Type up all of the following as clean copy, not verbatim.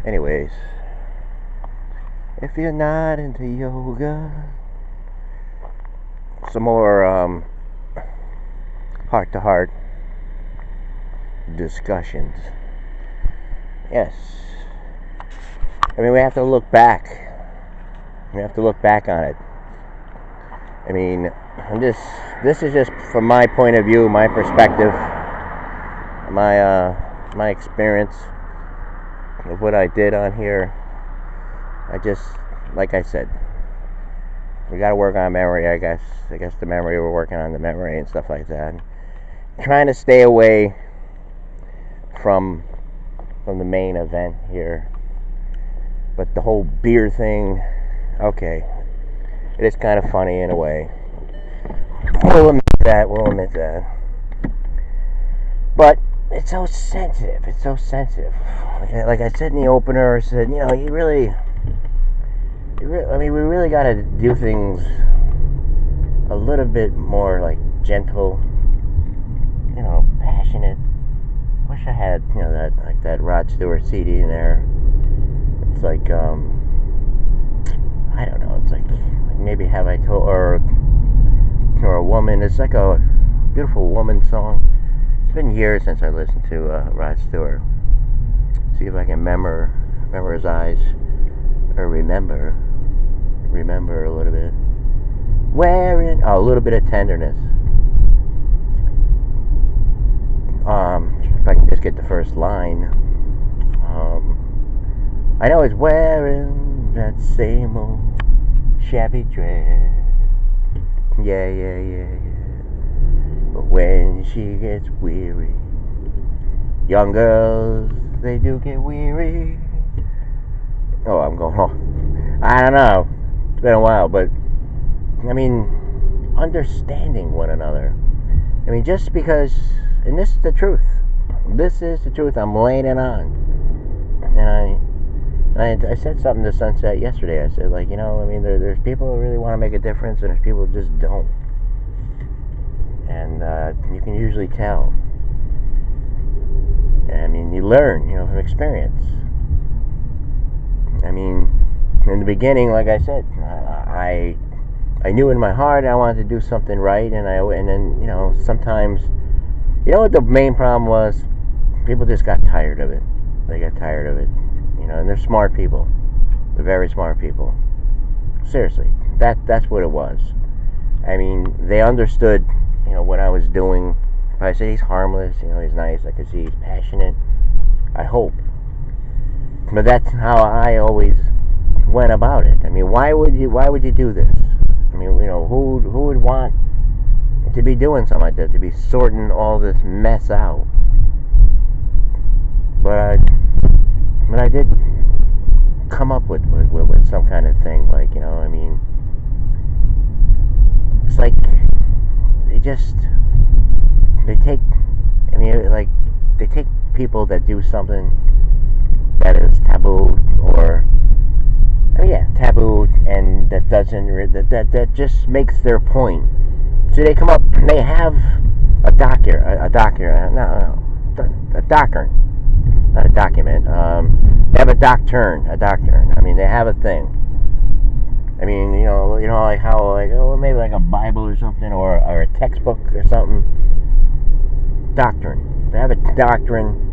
Anyways, if you're not into yoga, some more heart-to-heart discussions. Yes. I mean, we have to look back. We have to look back on it. I mean, this is just from my point of view, my perspective, my experience of what I did on here. I just, like I said, we got to work on memory. I guess the memory, we're working on the memory and stuff like that. Trying to stay away from the main event here. But the whole beer thing, okay, it is kind of funny in a way. We'll admit that. But it's so sensitive. Like I said in the opener, I said, you know, we really got to do things a little bit more like gentle, you know, passionate. Wish I had, you know, that Rod Stewart CD in there. It's like, I don't know. It's like maybe Have I Told, or a woman. It's like a beautiful woman song. It's been years since I listened to Rod Stewart. See if I can remember his eyes, or remember a little bit. A little bit of tenderness. If I can just get the first line. I know it's wearing that same old shabby dress. Yeah. But when she gets weary, young girls, they do get weary. Oh, I'm going home. I don't know. It's been a while, but I mean, understanding one another. I mean, just because, and this is the truth. This is the truth. I'm laying it on. And I said something to Sunset yesterday. I said, like, you know, I mean, there's people who really want to make a difference, and there's people who just don't. And you can usually tell. I mean, you learn, you know, from experience. I mean, in the beginning, like I said, I knew in my heart I wanted to do something right, and then, you know, sometimes, you know what the main problem was? People just got tired of it. They got tired of it, you know, and they're smart people. They're very smart people. Seriously, that's what it was. I mean, they understood, you know, what I was doing. If I say he's harmless, you know, he's nice, I could see he's passionate. I hope. But that's how I always went about it. I mean, why would you do this? I mean, you know, who would want to be doing something like that, to be sorting all this mess out? But I did come up with some kind of thing, like, you know, I mean, it's like they take people that do something that is taboo, or taboo, and that just makes their point. So they come up, they have a doctrine, not a document. They have a doctrine. I mean, they have a thing. I mean, you know, like how, like, oh, maybe like a Bible or something, or a textbook or something. Doctrine. They have a doctrine.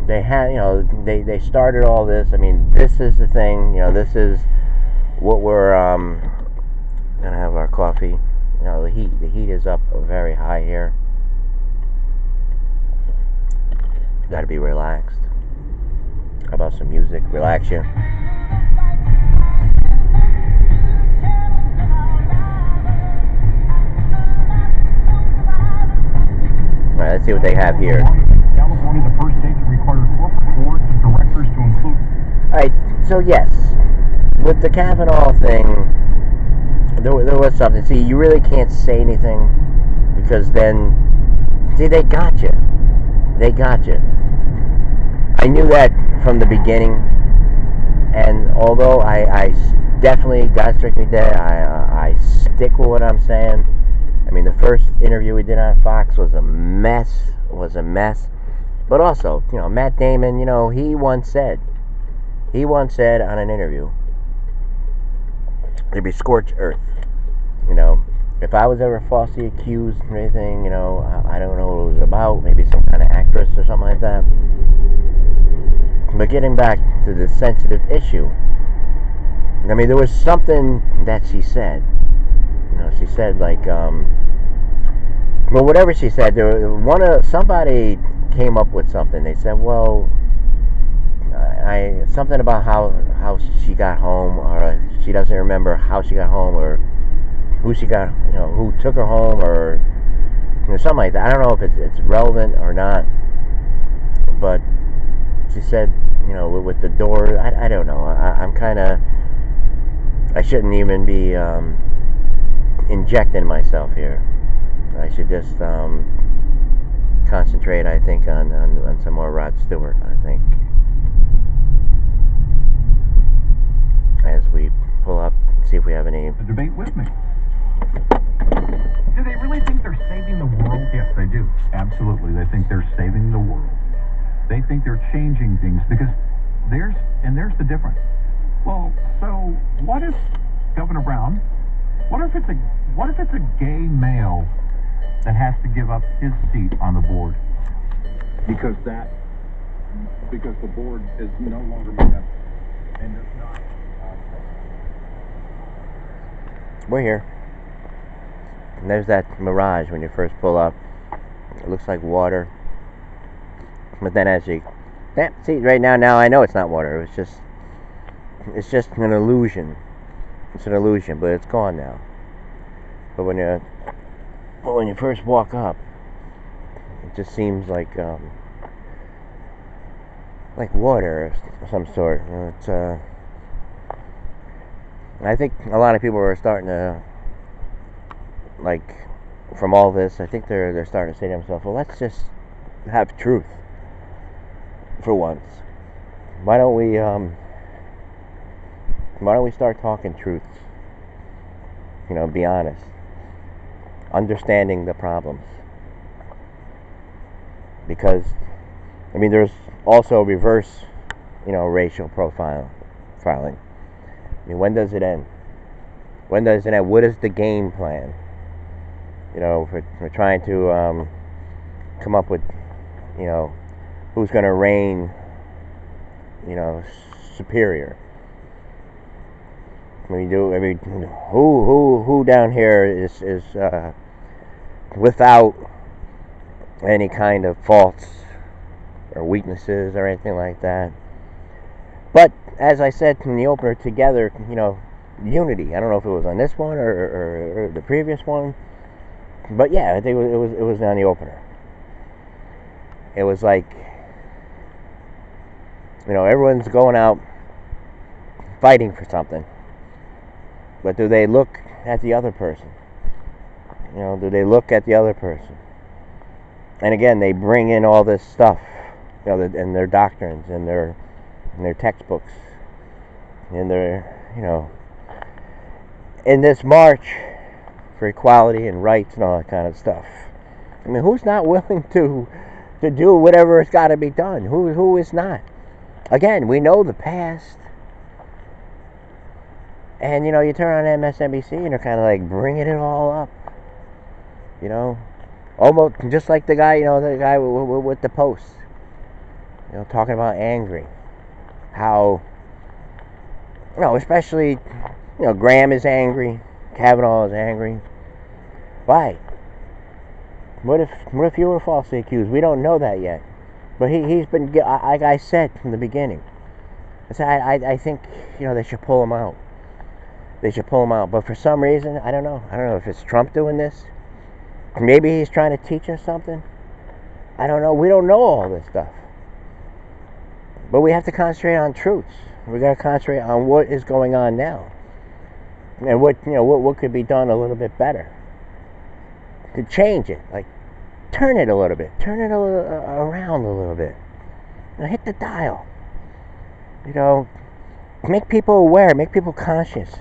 They have, you know, they started all this. I mean, this is the thing. You know, this is what we're gonna have our coffee. You know, the heat is up very high here. Got to be relaxed. How about some music? Relax you. Alright, let's see what they have here. California, the first state to require corporate boards of directors to include. Alright, so yes, with the Kavanaugh thing, there was something. See, you really can't say anything, because then, see, they got you. I knew that from the beginning, and although I definitely got strictly dead, I stick with what I'm saying. I mean, the first interview we did on Fox was a mess. But also, you know, Matt Damon, you know, he once said, He once said on an interview, there'd be scorched earth. You know, if I was ever falsely accused or anything, you know, I don't know what it was about. Maybe some kind of actress or something like that. But getting back to the sensitive issue, I mean, there was something that she said. You know, she said like, well, whatever she said, somebody came up with something. They said, well, something about how she got home, or she doesn't remember how she got home, or who took her home, or something like that. I don't know if it's relevant or not, but she said, with the door, I don't know. I'm kind of, I shouldn't even be injecting myself here. I should just concentrate, I think, on some more Rod Stewart, I think. As we pull up, see if we have any... The debate with me. Do they really think they're saving the world? Yes, they do. Absolutely. They think they're saving the world. They think they're changing things because there's the difference. Well, so what if Governor Brown, what if it's a gay male that has to give up his seat on the board because the board is no longer made up and does not. We're here. And there's that mirage when you first pull up. It looks like water. But then see, right now I know it's not water. It's just an illusion. It's an illusion, but it's gone now. But when you first walk up, it just seems like water of some sort. It's I think a lot of people are starting to, from all this, I think they're starting to say to themselves, well, let's just have truth for once. Why don't we start talking truths? Be honest. Understanding the problems. Because, I mean, there's also reverse, racial profiling. I mean, when does it end? What is the game plan? We're trying to come up with, who's going to reign, superior. Who down here is without any kind of faults or weaknesses or anything like that. But as I said in the opener, together, unity. I don't know if it was on this one or the previous one, but yeah, I think it was on the opener. It was like, everyone's going out fighting for something, but do they look at the other person? Do they look at the other person? And again, they bring in all this stuff, and their doctrines and their textbooks and their, in this march for equality and rights and all that kind of stuff. I mean, who's not willing to do whatever has got to be done? Who is not? Again, we know the past. And, you turn on MSNBC and they're kind of like bringing it all up. Almost just like the guy, the guy with the post. Talking about angry. How, especially, Graham is angry. Kavanaugh is angry. Why? What if you were falsely accused? We don't know that yet. But he's been, like I said from the beginning, I think, they should pull him out. They should pull him out. But for some reason, I don't know. I don't know if it's Trump doing this. Maybe he's trying to teach us something. I don't know. We don't know all this stuff. But we have to concentrate on truths. We got to concentrate on what is going on now. And what could be done a little bit better. To change it. Like, turn it a little bit. Turn it around a little bit. Hit the dial. Make people aware. Make people conscious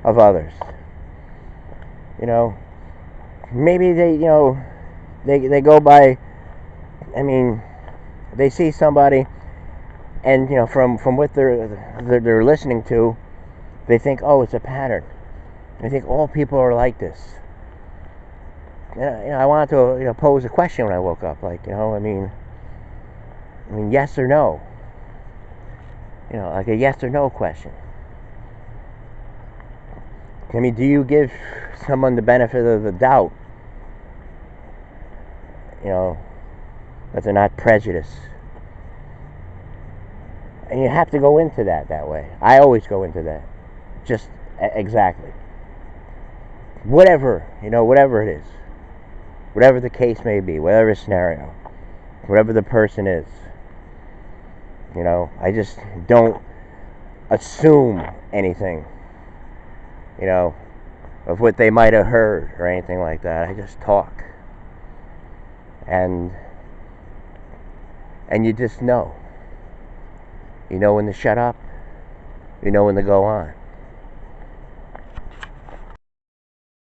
of others. Maybe they go by, I mean, they see somebody and from what they're listening to, they think, oh, it's a pattern. They think all people are like this. And, I wanted to pose a question when I woke up, like, I mean, yes or no, like a yes or no question. I mean, do you give someone the benefit of the doubt, that they're not prejudiced? And you have to go into that way. I always go into that. Just exactly. Whatever it is. Whatever the case may be, whatever scenario, whatever the person is. I just don't assume anything, of what they might have heard or anything like that. I just talk. And you just know. You know when to shut up. You know when to go on.